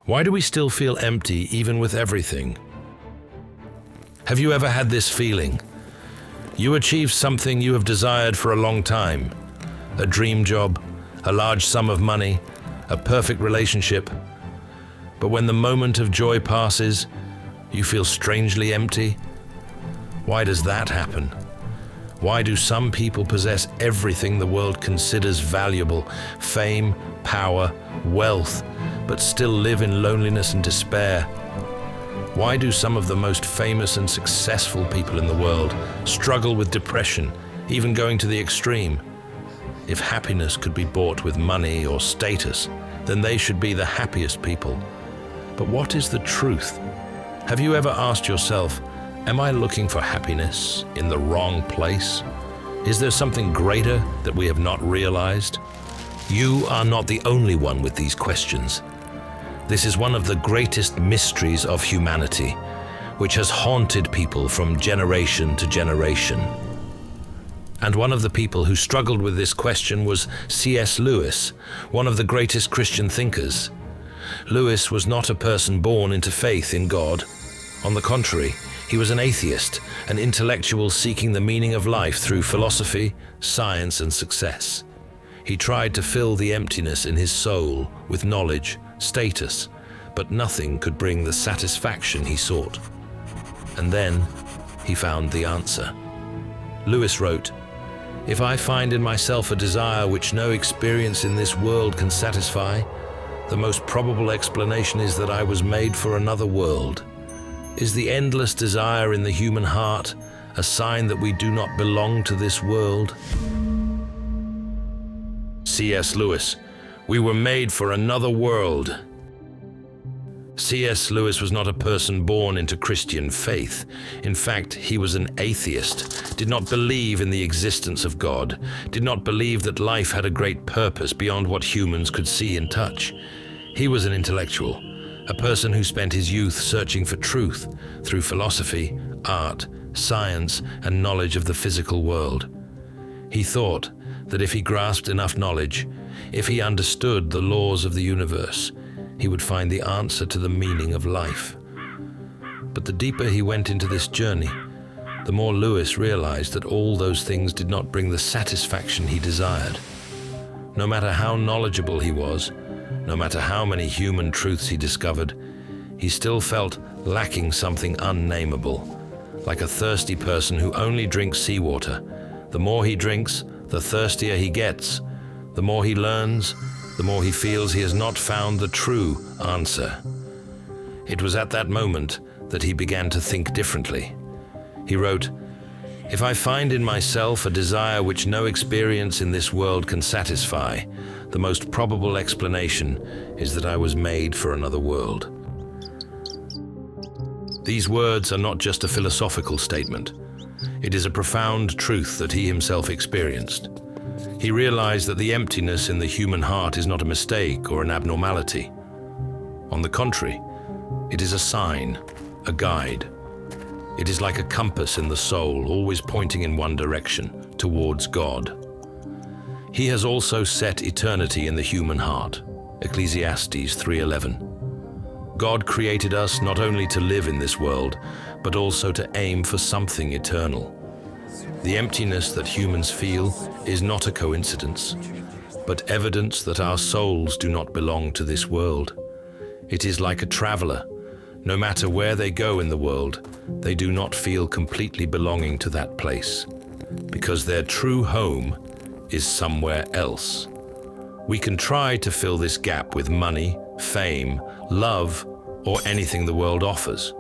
Why do we still feel empty even with everything? Have you ever had this feeling? You achieved something you have desired for a long time. A dream job, a large sum of money, a perfect relationship. But when the moment of joy passes, you feel strangely empty. Why does that happen? Why do some people possess everything the world considers valuable, fame, power, wealth, but still live in loneliness and despair? Why do some of the most famous and successful people in the world struggle with depression, even going to the extreme? If happiness could be bought with money or status, then they should be the happiest people. But what is the truth? Have you ever asked yourself, am I looking for happiness in the wrong place? Is there something greater that we have not realized? You are not the only one with these questions. This is one of the greatest mysteries of humanity, which has haunted people from generation to generation. And one of the people who struggled with this question was C.S. Lewis, one of the greatest Christian thinkers. Lewis was not a person born into faith in God. On the contrary, he was an atheist, an intellectual seeking the meaning of life through philosophy, science, and success. He tried to fill the emptiness in his soul with knowledge, status, but nothing could bring the satisfaction he sought. And then he found the answer. Lewis wrote, "If I find in myself a desire which no experience in this world can satisfy, the most probable explanation is that I was made for another world. Is the endless desire in the human heart a sign that we do not belong to this world?" C.S. Lewis, we were made for another world. C.S. Lewis was not a person born into Christian faith. In fact, he was an atheist, did not believe in the existence of God, did not believe that life had a great purpose beyond what humans could see and touch. He was an intellectual, a person who spent his youth searching for truth through philosophy, art, science, and knowledge of the physical world. He thought that if he grasped enough knowledge, if he understood the laws of the universe, he would find the answer to the meaning of life. But the deeper he went into this journey, the more Lewis realized that all those things did not bring the satisfaction he desired. No matter how knowledgeable he was, no matter how many human truths he discovered, he still felt lacking something unnameable, like a thirsty person who only drinks seawater. The more he drinks, the thirstier he gets. The more he learns, the more he feels he has not found the true answer. It was at that moment that he began to think differently. He wrote, "If I find in myself a desire which no experience in this world can satisfy, the most probable explanation is that I was made for another world." These words are not just a philosophical statement. It is a profound truth that he himself experienced. He realized that the emptiness in the human heart is not a mistake or an abnormality. On the contrary, it is a sign, a guide. It is like a compass in the soul, always pointing in one direction, towards God. He has also set eternity in the human heart. Ecclesiastes 3:11. God created us not only to live in this world, but also to aim for something eternal. The emptiness that humans feel is not a coincidence, but evidence that our souls do not belong to this world. It is like a traveler. No matter where they go in the world, they do not feel completely belonging to that place, because their true home is somewhere else. We can try to fill this gap with money, fame, love, or anything the world offers,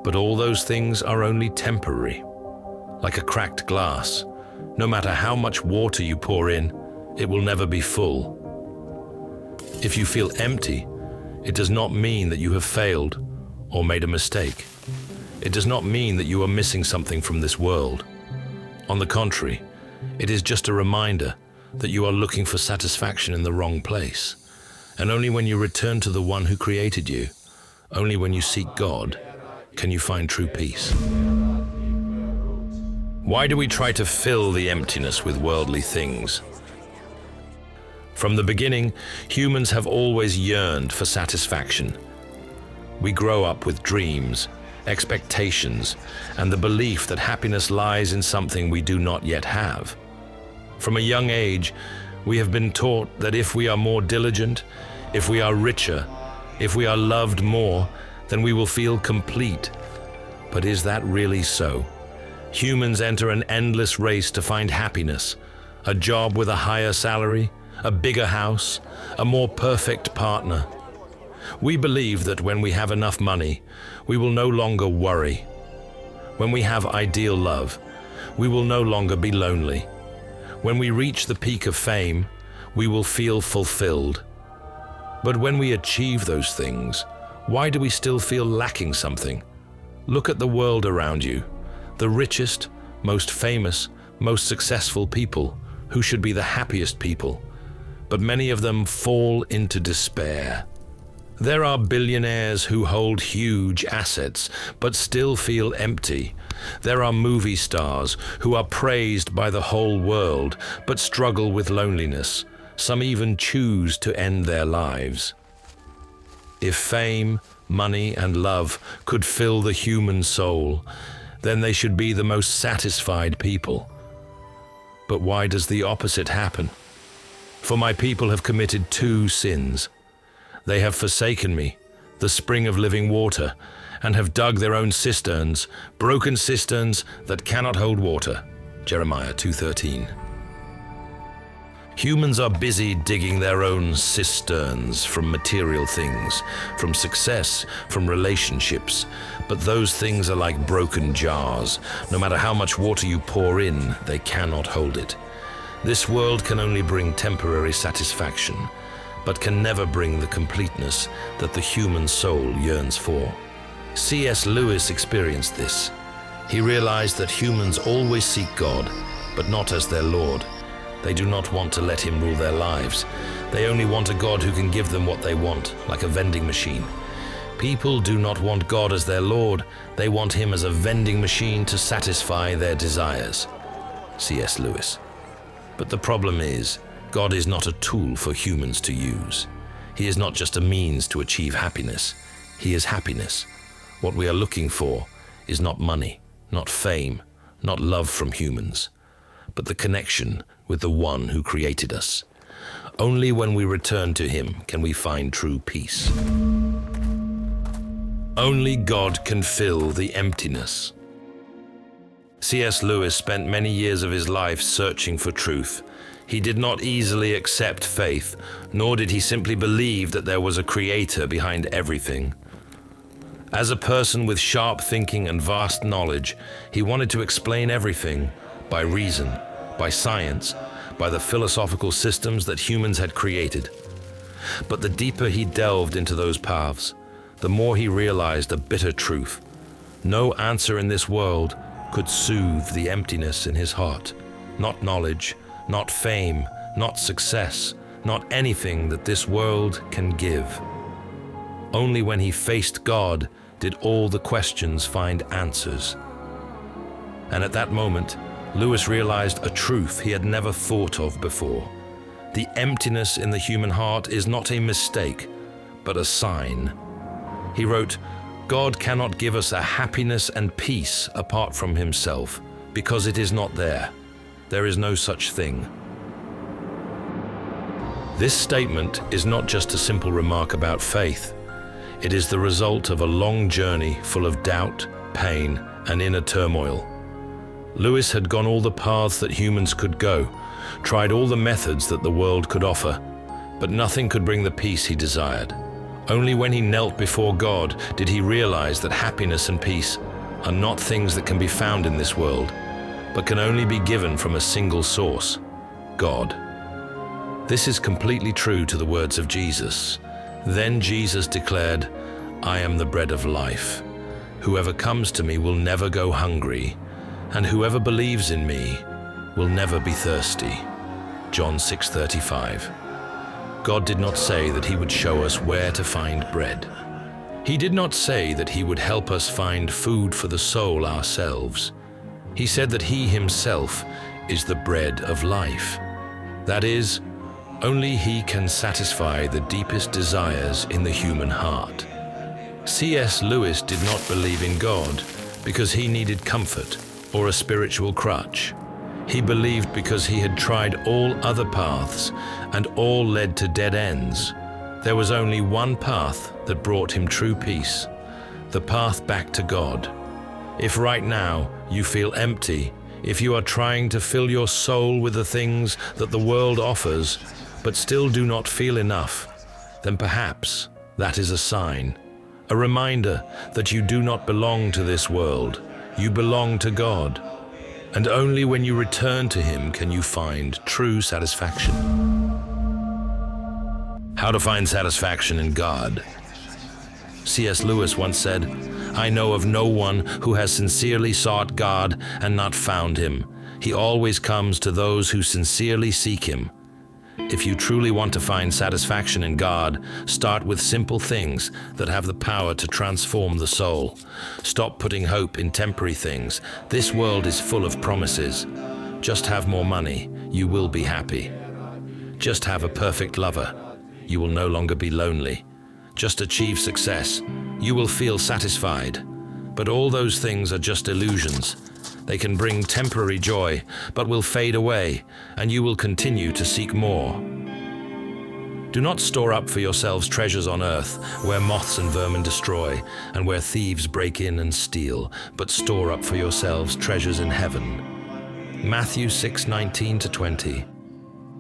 but all those things are only temporary. Like a cracked glass, no matter how much water you pour in, it will never be full. If you feel empty, it does not mean that you have failed or made a mistake. It does not mean that you are missing something from this world. On the contrary, it is just a reminder that you are looking for satisfaction in the wrong place. And only when you return to the one who created you, only when you seek God, can you find true peace. Why do we try to fill the emptiness with worldly things? From the beginning, humans have always yearned for satisfaction, We grow up with dreams, expectations, and the belief that happiness lies in something we do not yet have. From a young age, we have been taught that if we are more diligent, if we are richer, if we are loved more, then we will feel complete. But is that really so? Humans enter an endless race to find happiness, a job with a higher salary, a bigger house, a more perfect partner. We believe that when we have enough money, we will no longer worry. When we have ideal love, we will no longer be lonely. When we reach the peak of fame, we will feel fulfilled. But when we achieve those things, why do we still feel lacking something? Look at the world around you. The richest, most famous, most successful people, who should be the happiest people, but many of them fall into despair. There are billionaires who hold huge assets, but still feel empty. There are movie stars who are praised by the whole world, but struggle with loneliness. Some even choose to end their lives. If fame, money, and love could fill the human soul, then they should be the most satisfied people. But why does the opposite happen? For my people have committed 2 sins. They have forsaken me, the spring of living water, and have dug their own cisterns, broken cisterns that cannot hold water. Jeremiah 2:13. Humans are busy digging their own cisterns from material things, from success, from relationships. But those things are like broken jars. No matter how much water you pour in, they cannot hold it. This world can only bring temporary satisfaction, but can never bring the completeness that the human soul yearns for. C.S. Lewis experienced this. He realized that humans always seek God, but not as their Lord. They do not want to let him rule their lives. They only want a God who can give them what they want, like a vending machine. People do not want God as their Lord. They want him as a vending machine to satisfy their desires. C.S. Lewis. But the problem is, God is not a tool for humans to use. He is not just a means to achieve happiness. He is happiness. What we are looking for is not money, not fame, not love from humans, but the connection with the one who created us. Only when we return to him can we find true peace. Only God can fill the emptiness. C.S. Lewis spent many years of his life searching for truth. He did not easily accept faith, nor did he simply believe that there was a creator behind everything. As a person with sharp thinking and vast knowledge, he wanted to explain everything by reason, by science, by the philosophical systems that humans had created. But the deeper he delved into those paths, the more he realized a bitter truth. No answer in this world could soothe the emptiness in his heart. Not knowledge, not fame, not success, not anything that this world can give. Only when he faced God did all the questions find answers. And at that moment, Lewis realized a truth he had never thought of before. The emptiness in the human heart is not a mistake, but a sign. He wrote, God cannot give us a happiness and peace apart from himself, because it is not there. There is no such thing. This statement is not just a simple remark about faith. It is the result of a long journey full of doubt, pain, and inner turmoil. Lewis had gone all the paths that humans could go, tried all the methods that the world could offer, but nothing could bring the peace he desired. Only when he knelt before God did he realize that happiness and peace are not things that can be found in this world, but can only be given from a single source, God. This is completely true to the words of Jesus. Then Jesus declared, I am the bread of life. Whoever comes to me will never go hungry, and whoever believes in me will never be thirsty. John 6:35. God did not say that he would show us where to find bread. He did not say that he would help us find food for the soul ourselves. He said that he himself is the bread of life. That is, only he can satisfy the deepest desires in the human heart. C.S. Lewis did not believe in God because he needed comfort or a spiritual crutch. He believed because he had tried all other paths and all led to dead ends. There was only one path that brought him true peace, the path back to God. If right now you feel empty, if you are trying to fill your soul with the things that the world offers, but still do not feel enough, then perhaps that is a sign, a reminder that you do not belong to this world. You belong to God. And only when you return to Him can you find true satisfaction. How to find satisfaction in God. C.S. Lewis once said, "I know of no one who has sincerely sought God and not found Him. He always comes to those who sincerely seek Him." If you truly want to find satisfaction in God, start with simple things that have the power to transform the soul. Stop putting hope in temporary things. This world is full of promises. Just have more money, you will be happy. Just have a perfect lover, you will no longer be lonely. Just achieve success, you will feel satisfied. But all those things are just illusions. They can bring temporary joy, but will fade away, and you will continue to seek more. Do not store up for yourselves treasures on earth, where moths and vermin destroy, and where thieves break in and steal, but store up for yourselves treasures in heaven. Matthew 6:19-20.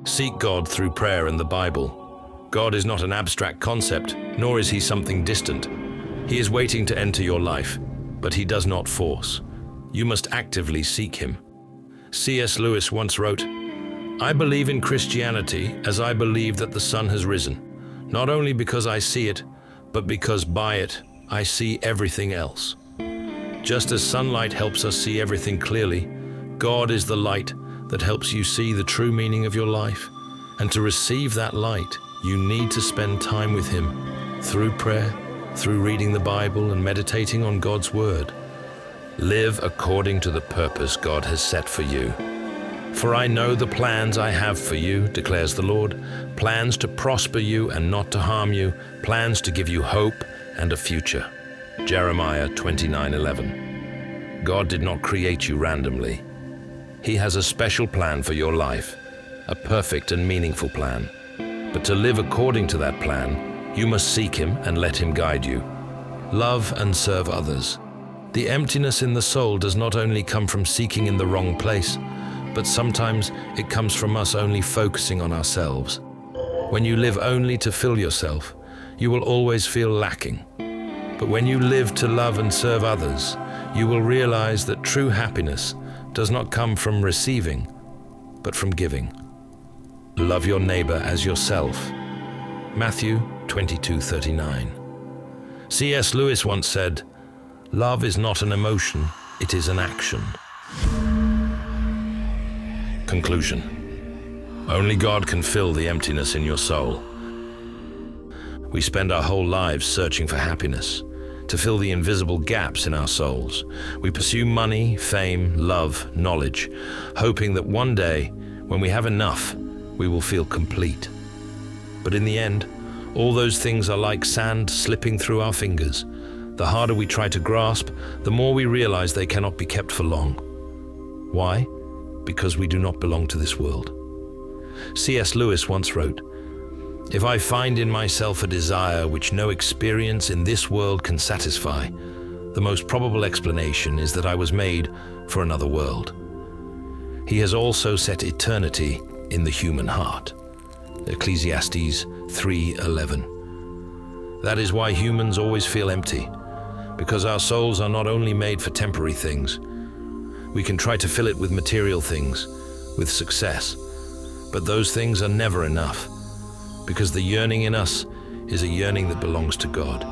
Seek God through prayer and the Bible. God is not an abstract concept, nor is He something distant. He is waiting to enter your life, but He does not force. You must actively seek Him. C.S. Lewis once wrote, "I believe in Christianity as I believe that the sun has risen, not only because I see it, but because by it I see everything else." Just as sunlight helps us see everything clearly, God is the light that helps you see the true meaning of your life. And to receive that light, you need to spend time with Him, through prayer, through reading the Bible and meditating on God's Word. Live according to the purpose God has set for you. "For I know the plans I have for you, declares the Lord, plans to prosper you and not to harm you, plans to give you hope and a future." Jeremiah 29:11. God did not create you randomly. He has a special plan for your life, a perfect and meaningful plan. But to live according to that plan, you must seek Him and let Him guide you. Love and serve others. The emptiness in the soul does not only come from seeking in the wrong place, but sometimes it comes from us only focusing on ourselves. When you live only to fill yourself, you will always feel lacking. But when you live to love and serve others, you will realize that true happiness does not come from receiving, but from giving. Love your neighbor as yourself. Matthew 22:39. C.S. Lewis once said, "Love is not an emotion, it is an action." Conclusion. Only God can fill the emptiness in your soul. We spend our whole lives searching for happiness, to fill the invisible gaps in our souls. We pursue money, fame, love, knowledge, hoping that one day, when we have enough, we will feel complete. But in the end, all those things are like sand slipping through our fingers. The harder we try to grasp, the more we realize they cannot be kept for long. Why? Because we do not belong to this world. C.S. Lewis once wrote, "If I find in myself a desire which no experience in this world can satisfy, the most probable explanation is that I was made for another world." He has also set eternity in the human heart. Ecclesiastes 3:11. That is why humans always feel empty, because our souls are not only made for temporary things. We can try to fill it with material things, with success, but those things are never enough, because the yearning in us is a yearning that belongs to God.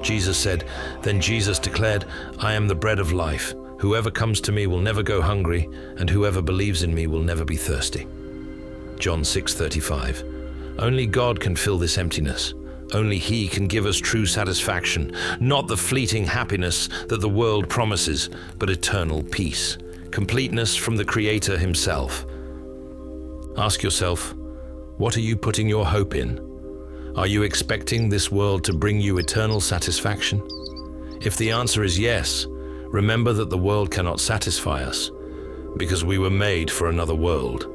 Jesus said, "Then Jesus declared, 'I am the bread of life. Whoever comes to me will never go hungry, and whoever believes in me will never be thirsty.'" John 6:35. Only God can fill this emptiness. Only He can give us true satisfaction, not the fleeting happiness that the world promises, but eternal peace, completeness from the Creator Himself. Ask yourself, what are you putting your hope in? Are you expecting this world to bring you eternal satisfaction? If the answer is yes, remember that the world cannot satisfy us, because we were made for another world.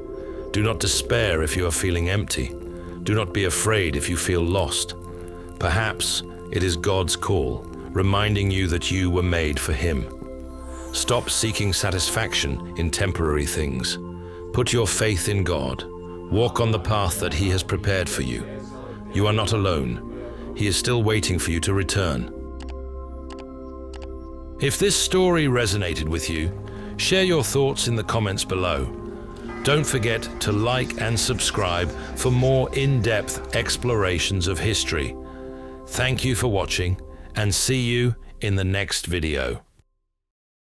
Do not despair if you are feeling empty. Do not be afraid if you feel lost. Perhaps it is God's call, reminding you that you were made for Him. Stop seeking satisfaction in temporary things. Put your faith in God. Walk on the path that He has prepared for you. You are not alone. He is still waiting for you to return. If this story resonated with you, share your thoughts in the comments below. Don't forget to like and subscribe for more in-depth explorations of history. Thank you for watching, and see you in the next video.